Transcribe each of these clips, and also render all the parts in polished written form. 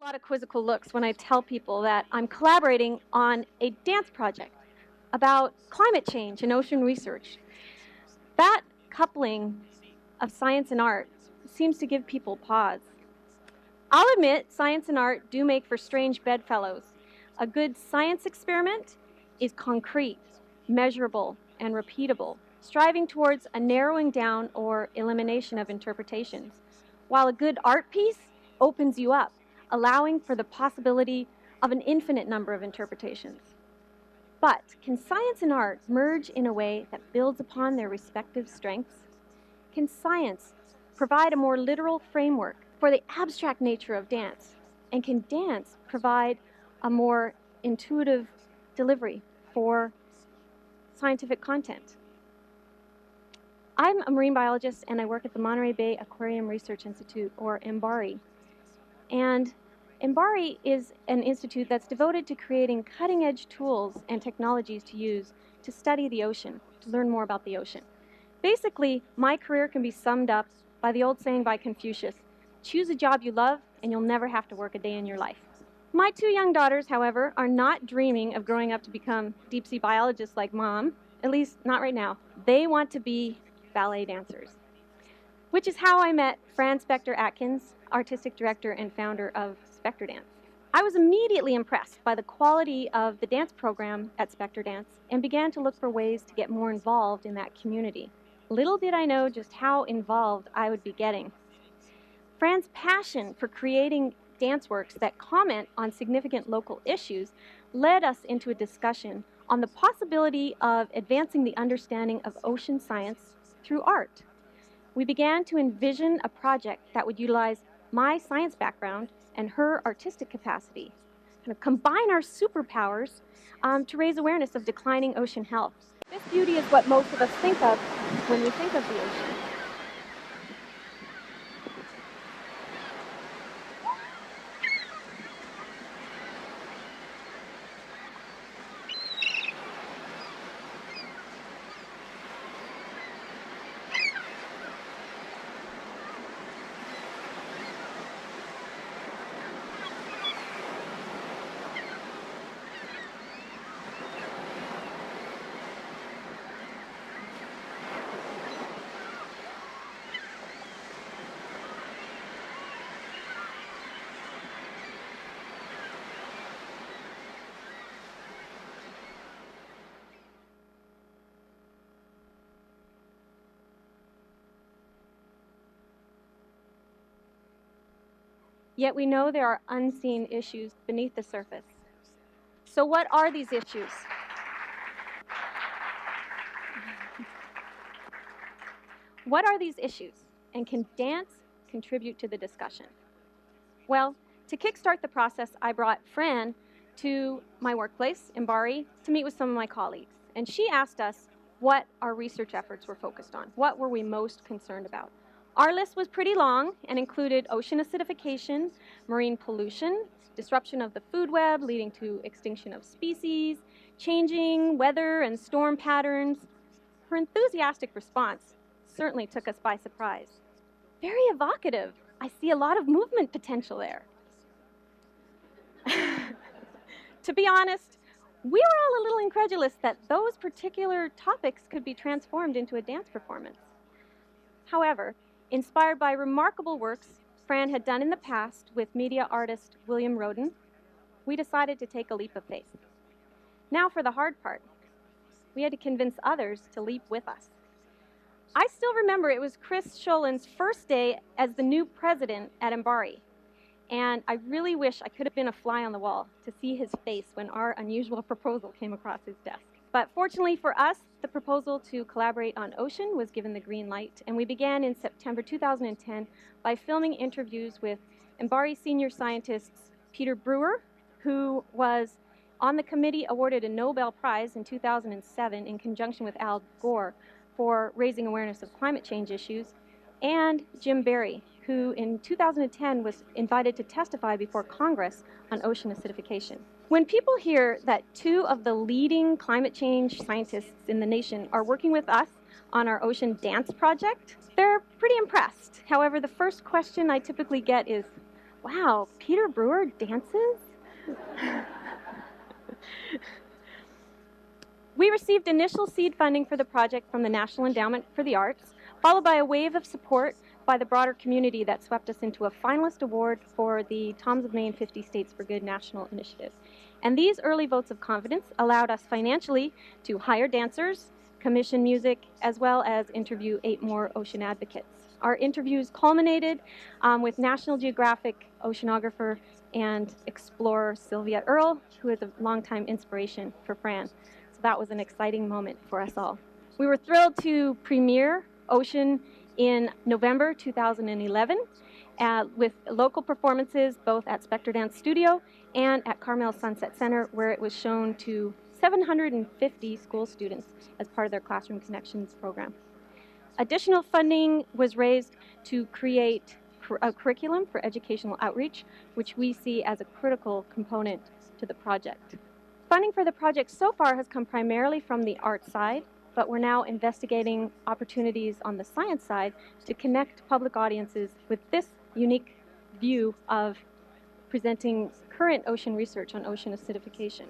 lot of quizzical looks when I tell people that I'm collaborating on a dance project about climate change and ocean research. That coupling of science and art seems to give people pause. I'll admit science and art do make for strange bedfellows. A good science experiment is concrete, measurable, and repeatable, striving towards a narrowing down or elimination of interpretations, while a good art piece opens you up, allowing for the possibility of an infinite number of interpretations. But can science and art merge in a way that builds upon their respective strengths? Can science provide a more literal framework for the abstract nature of dance? And can dance provide a more intuitive delivery for scientific content? I'm a marine biologist and I work at the Monterey Bay Aquarium Research Institute, or MBARI. And MBARI is an institute that's devoted to creating cutting-edge tools and technologies to use to study the ocean, to learn more about the ocean. Basically, my career can be summed up by the old saying by Confucius: choose a job you love and you'll never have to work a day in your life. My two young daughters, however, are not dreaming of growing up to become deep-sea biologists like Mom, at least not right now. They want to be ballet dancers, which is how I met Fran Spector Atkins, artistic director and founder of SpectorDance. I was immediately impressed by the quality of the dance program at SpectorDance and began to look for ways to get more involved in that community. Little did I know just how involved I would be getting. Fran's passion for creating dance works that comment on significant local issues led us into a discussion on the possibility of advancing the understanding of ocean science through art. We began to envision a project that would utilize my science background and her artistic capacity, kind of combine our superpowers to raise awareness of declining ocean health. This beauty is what most of us think of when we think of the ocean. Yet we know there are unseen issues beneath the surface. So what are these issues? What are these issues, and can dance contribute to the discussion? Well, to kickstart the process, I brought Fran to my workplace, MBARI, to meet with some of my colleagues. And she asked us what our research efforts were focused on. What were we most concerned about? Our list was pretty long and included ocean acidification, marine pollution, disruption of the food web leading to extinction of species, changing weather and storm patterns. Her enthusiastic response certainly took us by surprise. Very evocative. I see a lot of movement potential there. To be honest, we were all a little incredulous that those particular topics could be transformed into a dance performance. However, inspired by remarkable works Fran had done in the past with media artist William Roden, we decided to take a leap of faith. Now for the hard part. We had to convince others to leap with us. I still remember it was Chris Scholen's first day as the new president at MBARI, and I really wish I could have been a fly on the wall to see his face when our unusual proposal came across his desk. But fortunately for us, the proposal to collaborate on ocean was given the green light, and we began in September 2010 by filming interviews with MBARI senior scientists Peter Brewer, who was on the committee awarded a Nobel Prize in 2007 in conjunction with Al Gore for raising awareness of climate change issues, and Jim Barry, who in 2010 was invited to testify before Congress on ocean acidification. When people hear that two of the leading climate change scientists in the nation are working with us on our ocean dance project, they're pretty impressed. However, the first question I typically get is, Wow, Peter Brewer dances? We received initial seed funding for the project from the National Endowment for the Arts, followed by a wave of support by the broader community that swept us into a finalist award for the Toms of Maine 50 States for Good National Initiative. And these early votes of confidence allowed us financially to hire dancers, commission music, as well as interview 8 more ocean advocates. Our interviews culminated with National Geographic oceanographer and explorer Sylvia Earle, who is a longtime inspiration for Fran. So that was an exciting moment for us all. We were thrilled to premiere Ocean in November 2011 with local performances both at SpectorDance Studio and at Carmel Sunset Center, where it was shown to 750 school students as part of their Classroom Connections program. Additional funding was raised to create a curriculum for educational outreach, which we see as a critical component to the project. Funding for the project so far has come primarily from the art side, but we're now investigating opportunities on the science side to connect public audiences with this unique view of presenting current ocean research on ocean acidification.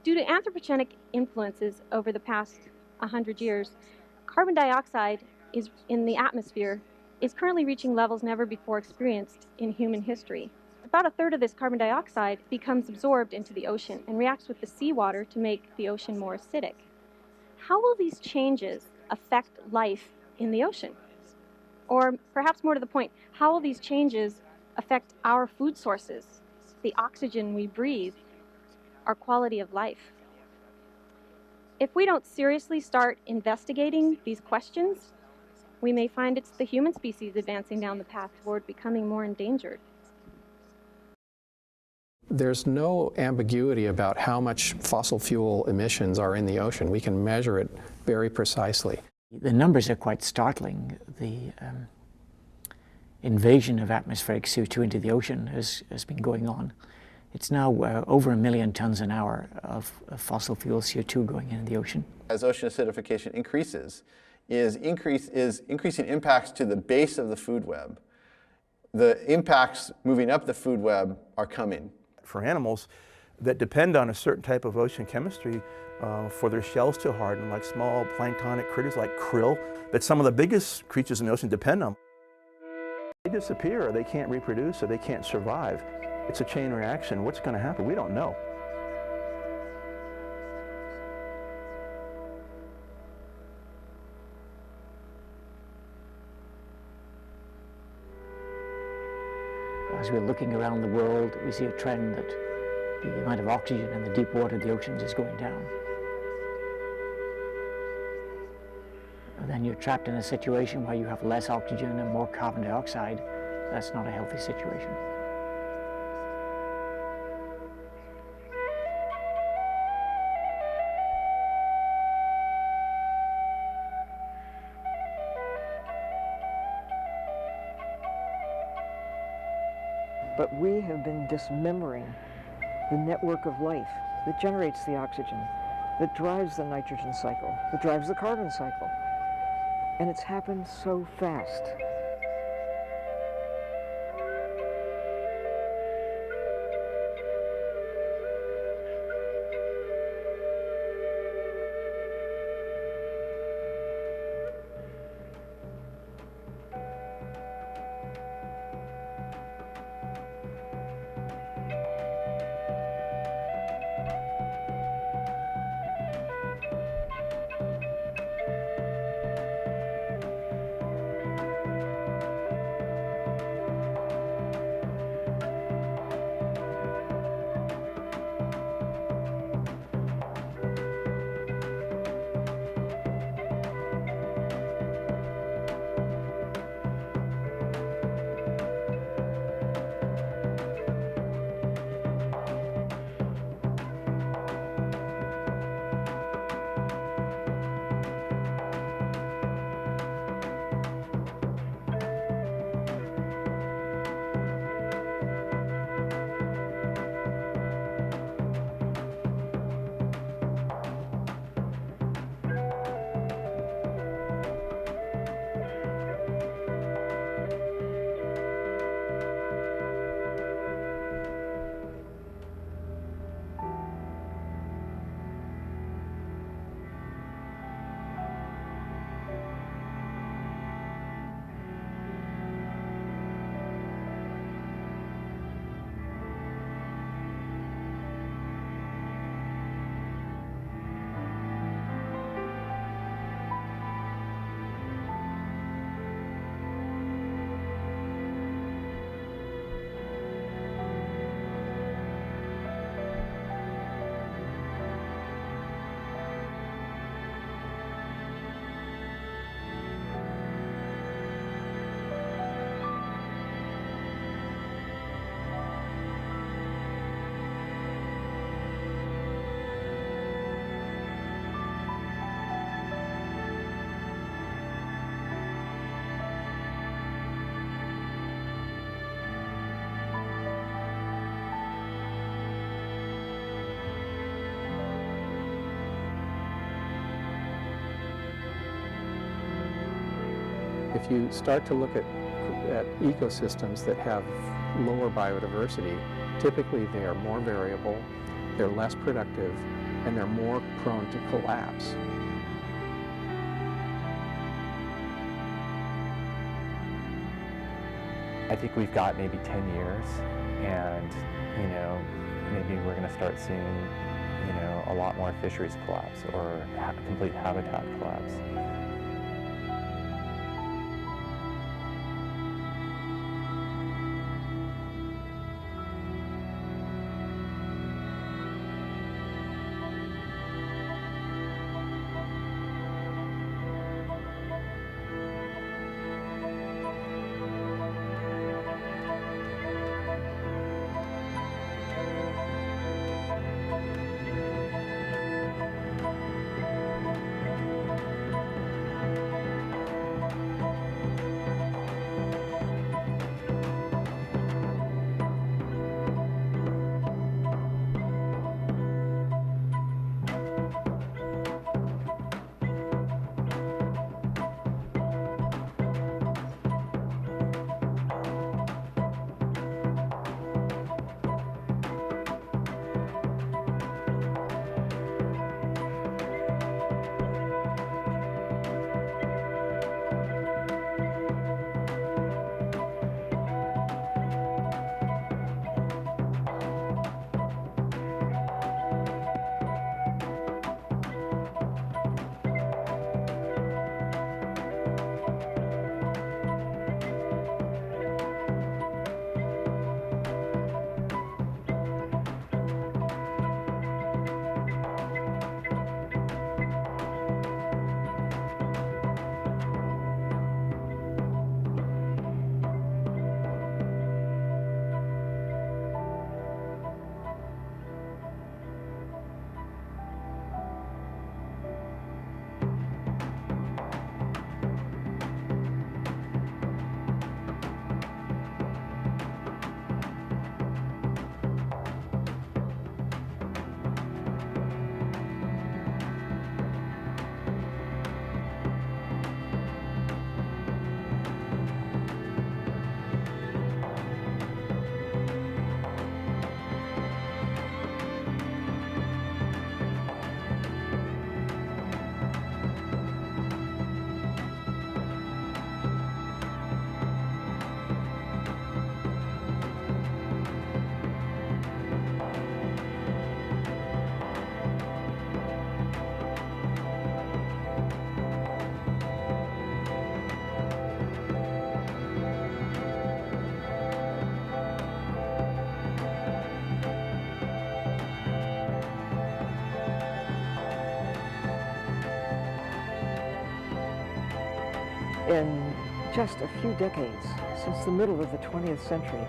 Due to anthropogenic influences over the past 100 years, carbon dioxide in the atmosphere is currently reaching levels never before experienced in human history. About a third of this carbon dioxide becomes absorbed into the ocean and reacts with the seawater to make the ocean more acidic. How will these changes affect life in the ocean? Or perhaps more to the point, how will these changes affect our food sources, the oxygen we breathe, our quality of life? If we don't seriously start investigating these questions, we may find it's the human species advancing down the path toward becoming more endangered. There's no ambiguity about how much fossil fuel emissions are in the ocean. We can measure it very precisely. The numbers are quite startling. The invasion of atmospheric CO2 into the ocean has been going on. It's now over 1 million tons an hour of fossil fuel CO2 going into the ocean. As ocean acidification increases, is increasing impacts to the base of the food web. The impacts moving up the food web are coming. For animals that depend on a certain type of ocean chemistry for their shells to harden, like small planktonic critters like krill, that some of the biggest creatures in the ocean depend on. They disappear, or they can't reproduce, or they can't survive. It's a chain reaction. What's going to happen? We don't know. As we're looking around the world, we see a trend that the amount of oxygen in the deep water of the oceans is going down. And then you're trapped in a situation where you have less oxygen and more carbon dioxide. That's not a healthy situation. But we have been dismembering the network of life that generates the oxygen, that drives the nitrogen cycle, that drives the carbon cycle. And it's happened so fast. If you start to look at ecosystems that have lower biodiversity, typically they are more variable, they're less productive, and they're more prone to collapse. I think we've got maybe 10 years, and maybe we're going to start seeing a lot more fisheries collapse or complete habitat collapse. In just a few decades, since the middle of the 20th century,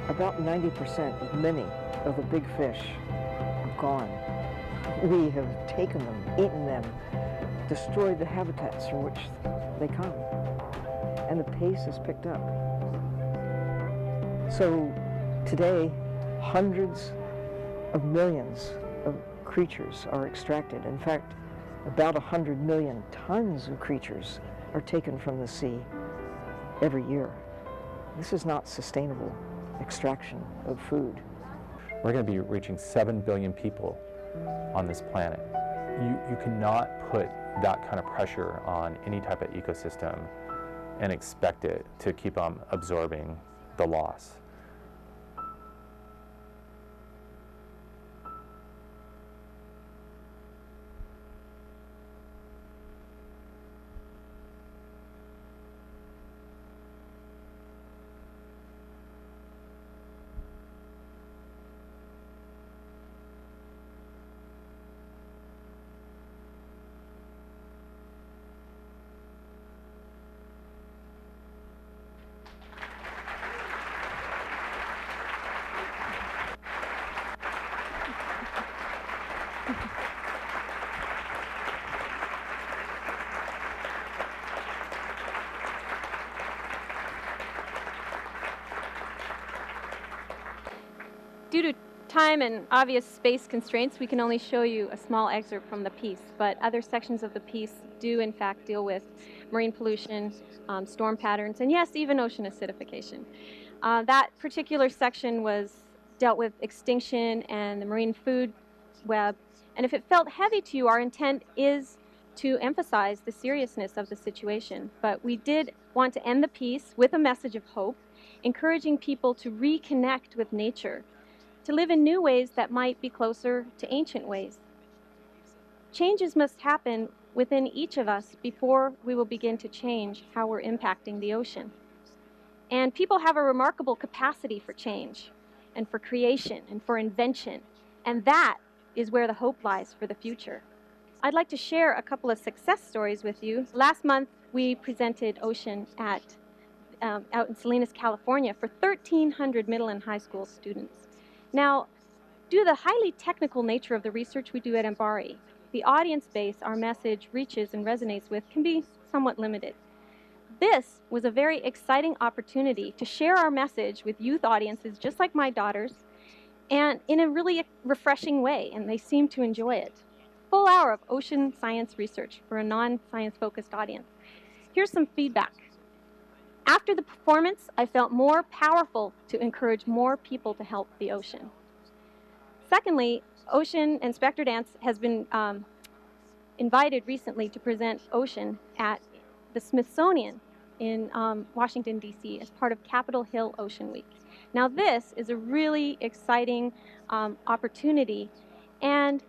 about 90% of many of the big fish are gone. We have taken them, eaten them, destroyed the habitats from which they come, and the pace has picked up. So today, hundreds of millions of creatures are extracted. In fact, about 100 million tons of creatures are taken from the sea every year. This is not sustainable extraction of food. We're going to be reaching 7 billion people on this planet. You cannot put that kind of pressure on any type of ecosystem and expect it to keep on absorbing the loss. Due to time and obvious space constraints, we can only show you a small excerpt from the piece, but other sections of the piece do in fact deal with marine pollution, storm patterns, and yes, even ocean acidification. That particular section dealt with extinction and the marine food web. And if it felt heavy to you, our intent is to emphasize the seriousness of the situation. But we did want to end the piece with a message of hope, encouraging people to reconnect with nature, to live in new ways that might be closer to ancient ways. Changes must happen within each of us before we will begin to change how we're impacting the ocean. And people have a remarkable capacity for change and for creation and for invention. And that is where the hope lies for the future. I'd like to share a couple of success stories with you. Last month, we presented Ocean out in Salinas, California for 1,300 middle and high school students. Now, due to the highly technical nature of the research we do at MBARI, the audience base our message reaches and resonates with can be somewhat limited. This was a very exciting opportunity to share our message with youth audiences just like my daughters, and in a really refreshing way, and they seemed to enjoy it. Full hour of ocean science research for a non-science focused audience. Here's some feedback. After the performance, I felt more powerful to encourage more people to help the ocean. Secondly, Ocean and SpectorDance has been invited recently to present Ocean at the Smithsonian in Washington, D.C. as part of Capitol Hill Ocean Week. Now this is a really exciting opportunity, and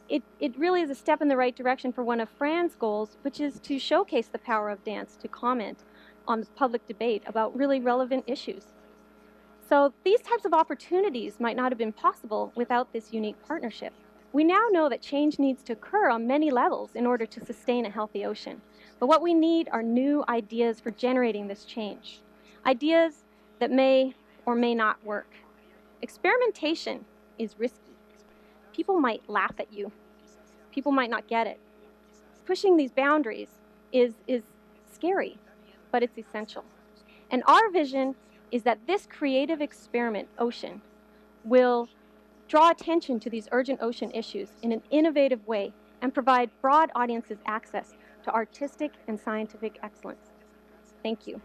it really is a step in the right direction for one of Fran's goals, which is to showcase the power of dance to comment on the public debate about really relevant issues. So these types of opportunities might not have been possible without this unique partnership. We now know that change needs to occur on many levels in order to sustain a healthy ocean. But what we need are new ideas for generating this change. Ideas that may or may not work. Experimentation is risky. People might laugh at you. People might not get it. Pushing these boundaries is scary, but it's essential. And our vision is that this creative experiment, Ocean, will draw attention to these urgent ocean issues in an innovative way and provide broad audiences access to artistic and scientific excellence. Thank you.